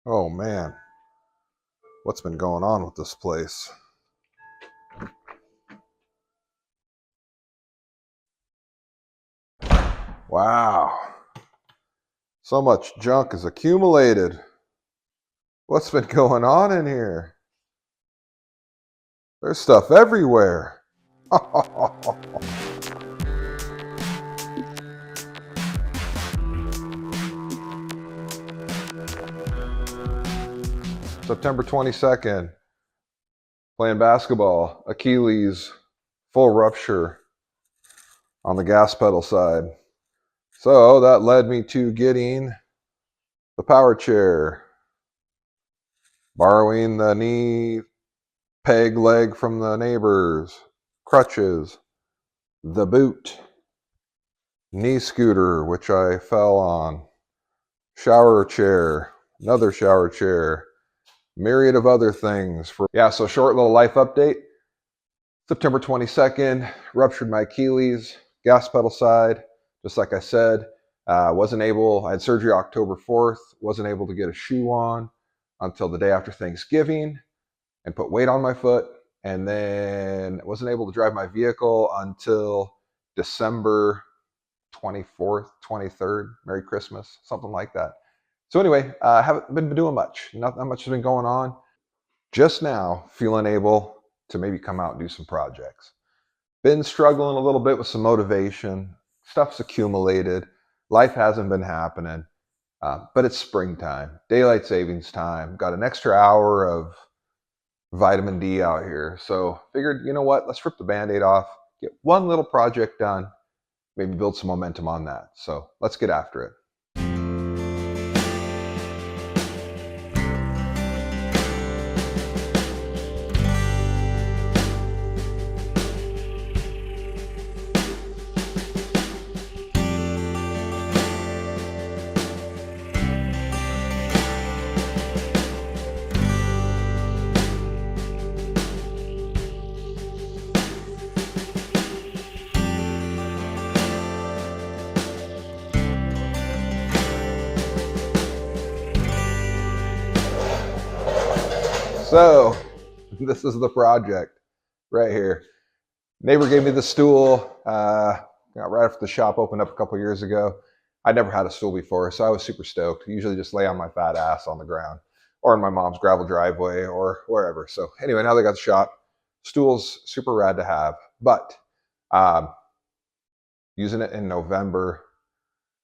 Oh man, what's been going on with this place? Wow, so much junk is accumulated. What's been going on in here? There's stuff everywhere. September 22nd, playing basketball, Achilles, full rupture on the gas pedal side. So that led me to getting the power chair, borrowing the knee peg leg from the neighbors, crutches, the boot, knee scooter, which I fell on, shower chair, another shower chair, myriad of other things. So short little life update. September 22nd, ruptured my Achilles, gas pedal side, just like I said. I had surgery October 4th, wasn't able to get a shoe on until the day after Thanksgiving and put weight on my foot. And then wasn't able to drive my vehicle until December 24th, 23rd, Merry Christmas, something like that. So anyway, I haven't been doing much. Not much has been going on. Just now, feeling able to maybe come out and do some projects. Been struggling a little bit with some motivation. Stuff's accumulated. Life hasn't been happening. But it's springtime, daylight savings time. Got an extra hour of vitamin D out here. So figured, you know what, let's rip the Band-Aid off, get one little project done, maybe build some momentum on that. So let's get after it. So this is the project right here. Neighbor gave me the stool. Got right after the shop opened up a couple years ago. I'd never had a stool before, so I was super stoked. Usually just lay on my fat ass on the ground or in my mom's gravel driveway or wherever. So anyway, now they got the shop. Stool's super rad to have, but using it in November,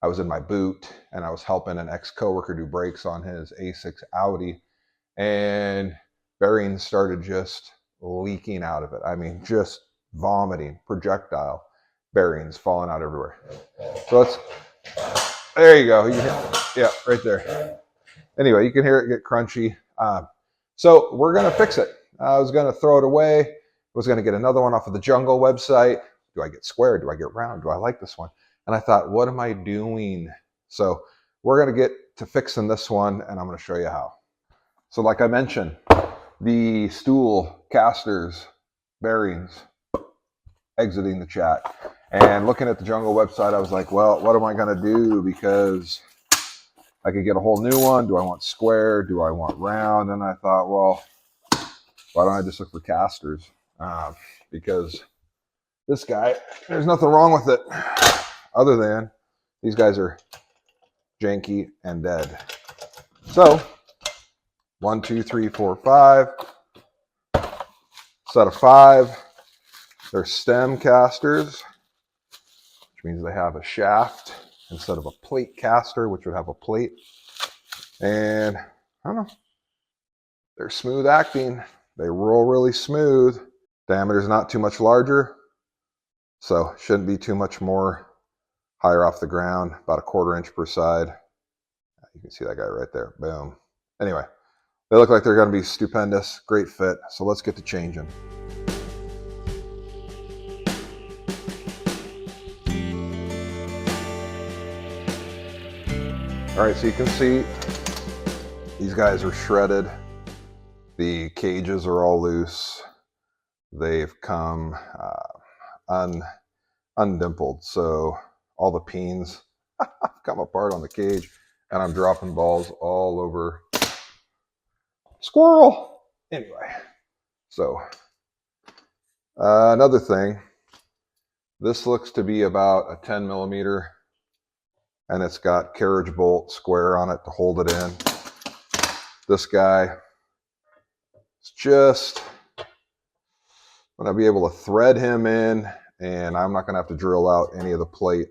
I was in my boot and I was helping an ex-coworker do brakes on his A6 Audi, and bearings started just leaking out of it. I mean, just vomiting, projectile bearings falling out everywhere. So there you go. Yeah, right there. Anyway, you can hear it get crunchy. So we're going to fix it. I was going to throw it away. I was going to get another one off of the Jungle website. Do I get square? Do I get round? Do I like this one? And I thought, what am I doing? So we're going to get to fixing this one, and I'm going to show you how. So like I mentioned, the stool, casters, bearings, exiting the chat. And looking at the Jungle website, I was like, well, what am I going to do? Because I could get a whole new one. Do I want square? Do I want round? And I thought, well, why don't I just look for casters? Because this guy, there's nothing wrong with it other than these guys are janky and dead. So 1, 2, 3, 4, 5. Set of 5. They're stem casters, which means they have a shaft instead of a plate caster, which would have a plate. And I don't know, they're smooth acting. They roll really smooth. Diameter's not too much larger, so shouldn't be too much more higher off the ground, about 1/4 inch per side. You can see that guy right there. Boom. Anyway, they look like they're going to be stupendous. Great fit. So let's get to changing. All right, so you can see these guys are shredded. The cages are all loose. They've come undimpled. So all the pins come apart on the cage, and I'm dropping balls all over Squirrel. Anyway, so another thing, this looks to be about a 10 millimeter, and it's got carriage bolt square on it to hold it in. This guy is just going to be able to thread him in, and I'm not going to have to drill out any of the plate,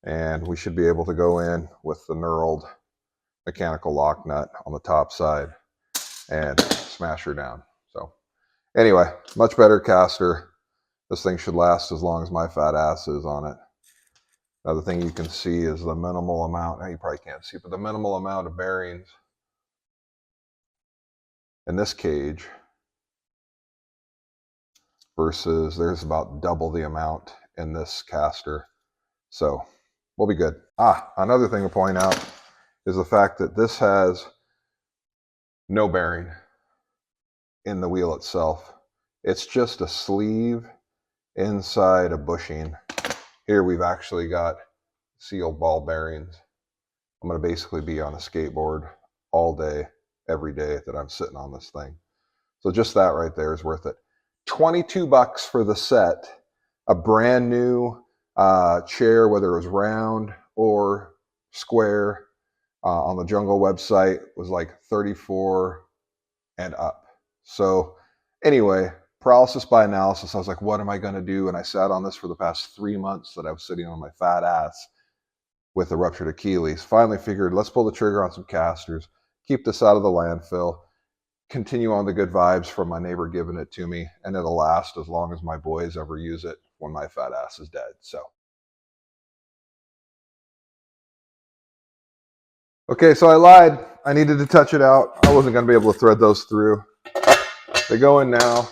and we should be able to go in with the knurled mechanical lock nut on the top side and smash her down. So anyway, much better caster. This thing should last as long as my fat ass is on it. Another thing you can see is the minimal amount, you probably can't see, but the minimal amount of bearings in this cage versus there's about double the amount in this caster. So we'll be good. Another thing to point out is the fact that this has no bearing in the wheel itself. It's just a sleeve inside a bushing. Here we've actually got sealed ball bearings. I'm going to basically be on a skateboard all day, every day that I'm sitting on this thing. So just that right there is worth it. $22 for the set. A brand new chair, whether it was round or square, on the Jungle website was like 34 and up. So anyway, paralysis by analysis, I was like, what am I going to do? And I sat on this for the past 3 months that I was sitting on my fat ass with a ruptured Achilles. Finally figured, let's pull the trigger on some casters, keep this out of the landfill, continue on the good vibes from my neighbor giving it to me, and it'll last as long as my boys ever use it when my fat ass is dead. So okay, so I lied. I needed to touch it out. I wasn't going to be able to thread those through. They go in now,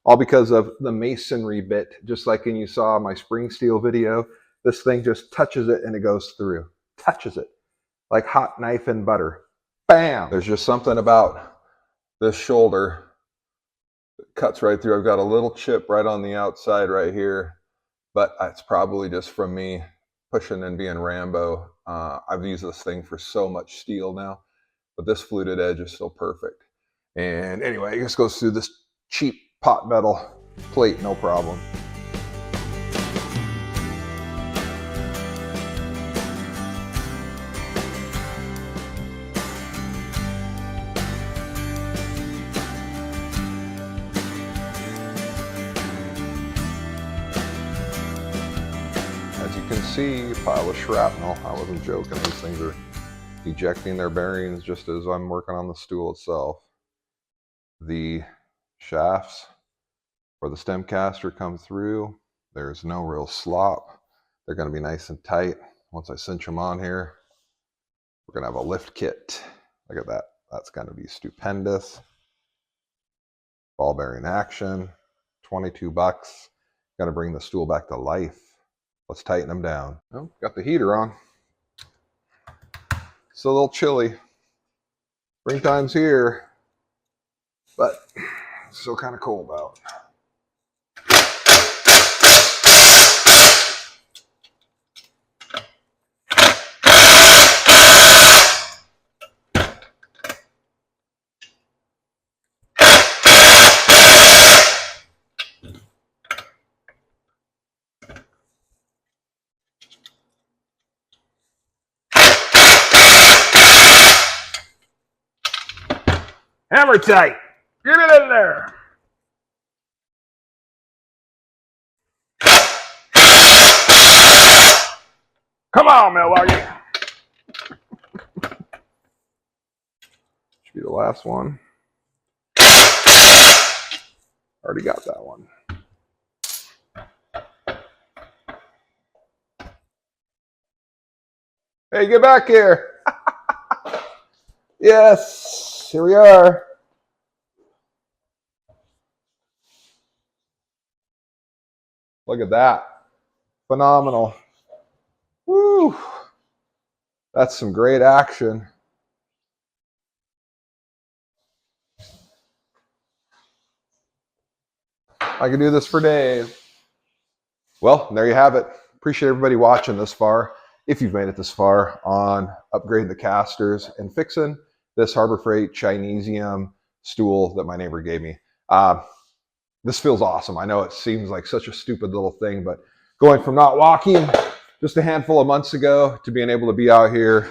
all because of the masonry bit. Just like when you saw my spring steel video, this thing just touches it and it goes through. Touches it like hot knife and butter. Bam! There's just something about this shoulder that cuts right through. I've got a little chip right on the outside right here, but it's probably just from me pushing and being Rambo. I've used this thing for so much steel now, but this fluted edge is still perfect. And anyway, it just goes through this cheap pot metal plate, no problem. As you can see, a pile of shrapnel. I wasn't joking. These things are ejecting their bearings just as I'm working on the stool itself. The shafts for the stem caster come through. There's no real slop. They're going to be nice and tight. Once I cinch them on here, we're going to have a lift kit. Look at that. That's going to be stupendous. Ball bearing action. $22. Got to bring the stool back to life. Let's tighten them down. Oh, got the heater on. It's a little chilly. Springtime's here, but still kind of cold out. Hammer tight. Get it in there. Come on, Milwaukee. Should be the last one. Already got that one. Hey, get back here. Yes, here we are. Look at that. Phenomenal. Woo. That's some great action. I could do this for days. Well, there you have it. Appreciate everybody watching this far. If you've made it this far on upgrading the casters and fixing this Harbor Freight Chinesium stool that my neighbor gave me. This feels awesome. I know it seems like such a stupid little thing, but going from not walking just a handful of months ago to being able to be out here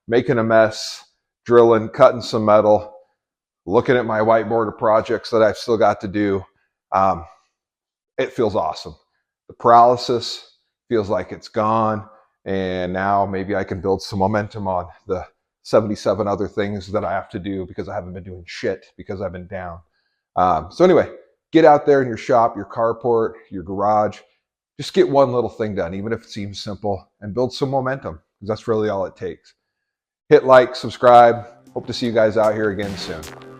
making a mess, drilling, cutting some metal, looking at my whiteboard of projects that I've still got to do, it feels awesome. The paralysis feels like it's gone, and now maybe I can build some momentum on the 77 other things that I have to do because I haven't been doing shit because I've been down. So anyway, get out there in your shop, your carport, your garage. Just get one little thing done, even if it seems simple, and build some momentum, because that's really all it takes. Hit like, subscribe. Hope to see you guys out here again soon.